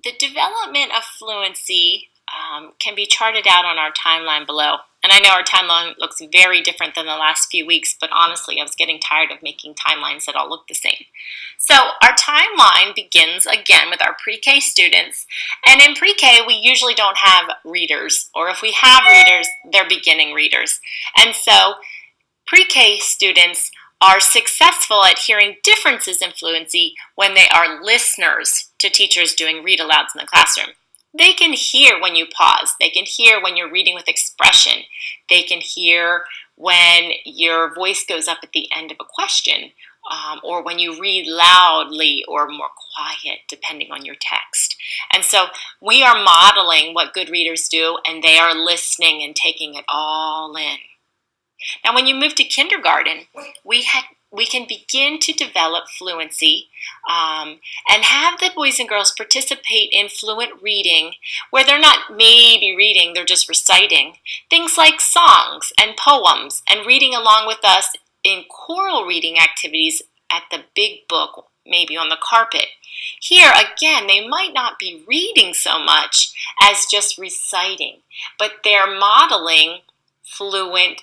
The development of fluency can be charted out on our timeline below. And I know our timeline looks very different than the last few weeks, but honestly, I was getting tired of making timelines that all look the same. So our timeline begins again with our pre-K students. And in pre-K, we usually don't have readers, or if we have readers, they're beginning readers. And so pre-K students are successful at hearing differences in fluency when they are listeners to teachers doing read-alouds in the classroom. They can hear when you pause. They can hear when you're reading with expression. They can hear when your voice goes up at the end of a question, or when you read loudly or more quiet, depending on your text. And so we are modeling what good readers do, and they are listening and taking it all in. Now, when you move to kindergarten, we can begin to develop fluency and have the boys and girls participate in fluent reading where they're not maybe reading, they're just reciting. Things like songs and poems and reading along with us in choral reading activities at the big book, maybe on the carpet. Here, again, they might not be reading so much as just reciting, but they're modeling fluent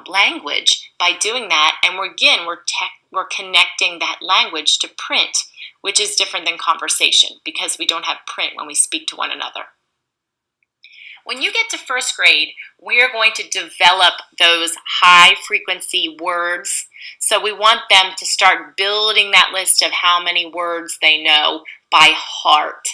language by doing that, and we're connecting that language to print, which is different than conversation because we don't have print when we speak to one another. When you get to first grade, we are going to develop those high frequency words. So we want them to start building that list of how many words they know by heart.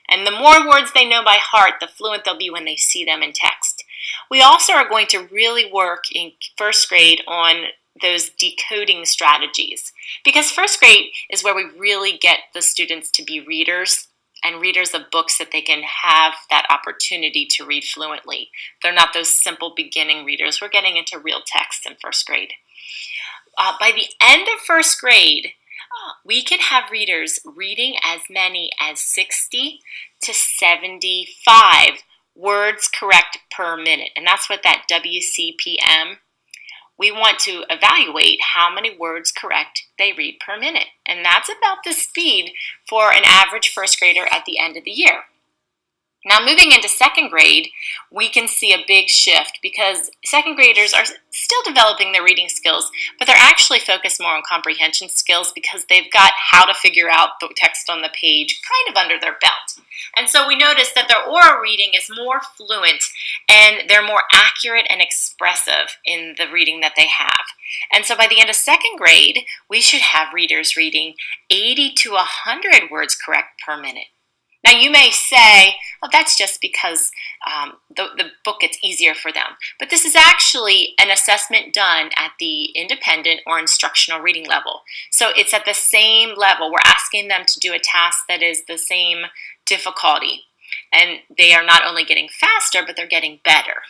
And the more words they know by heart, the fluent they'll be when they see them in text. We also are going to really work in first grade on those decoding strategies, because first grade is where we really get the students to be readers and readers of books that they can have that opportunity to read fluently. They're not those simple beginning readers. We're getting into real text in first grade. By the end of first grade, we can have readers reading as many as 60 to 75 words correct per minute. And that's what that WCPM, we want to evaluate how many words correct they read per minute. And that's about the speed for an average first grader at the end of the year. Now, moving into second grade, we can see a big shift because second graders are still developing their reading skills, but they're actually focused more on comprehension skills because they've got how to figure out the text on the page kind of under their belt. And so we notice that their oral reading is more fluent and they're more accurate and expressive in the reading that they have. And so by the end of second grade, we should have readers reading 80 to 100 words correct per minute. Now, you may say, well, that's just because the book gets easier for them. But this is actually an assessment done at the independent or instructional reading level. So it's at the same level. We're asking them to do a task that is the same difficulty. And they are not only getting faster, but they're getting better.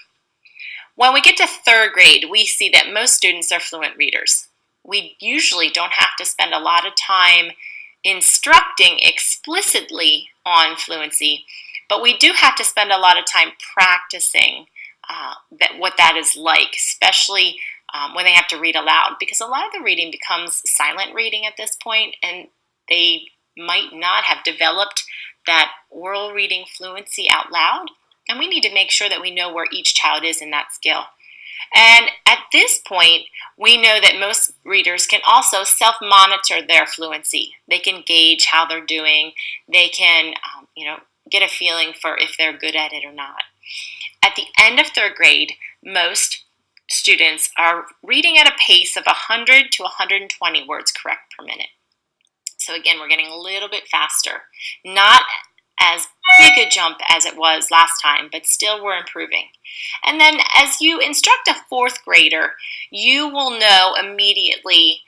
When we get to third grade, we see that most students are fluent readers. We usually don't have to spend a lot of time instructing explicitly on fluency, but we do have to spend a lot of time practicing what that is like, especially when they have to read aloud, because a lot of the reading becomes silent reading at this point, and they might not have developed that oral reading fluency out loud, and we need to make sure that we know where each child is in that skill. And at this point, we know that most readers can also self-monitor their fluency. They can gauge how they're doing. They can, get a feeling for if they're good at it or not. At the end of third grade, most students are reading at a pace of 100 to 120 words correct per minute. So again, we're getting a little bit faster. Not as big a jump as it was last time, but still we're improving. And then as you instruct a fourth grader, you will know immediately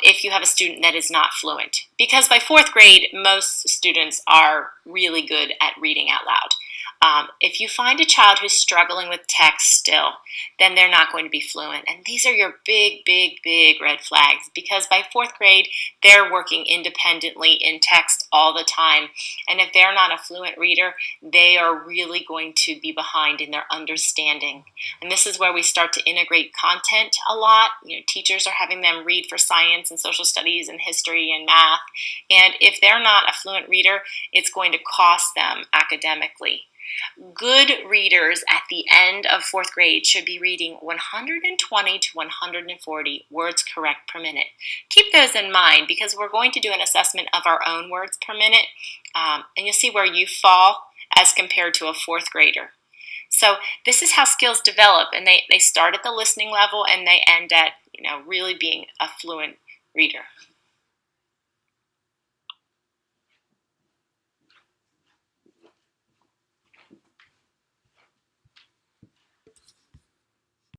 if you have a student that is not fluent. Because by fourth grade, most students are really good at reading out loud. If you find a child who's struggling with text still, then they're not going to be fluent. And these are your big, big, big red flags, because by fourth grade, they're working independently in text all the time. And if they're not a fluent reader, they are really going to be behind in their understanding. And this is where we start to integrate content a lot. Teachers are having them read for science and social studies and history and math. And if they're not a fluent reader, it's going to cost them academically. Good readers at the end of fourth grade should be reading 120 to 140 words correct per minute. Keep those in mind, because we're going to do an assessment of our own words per minute, and you'll see where you fall as compared to a fourth grader. So this is how skills develop, and they start at the listening level and they end at really being a fluent reader.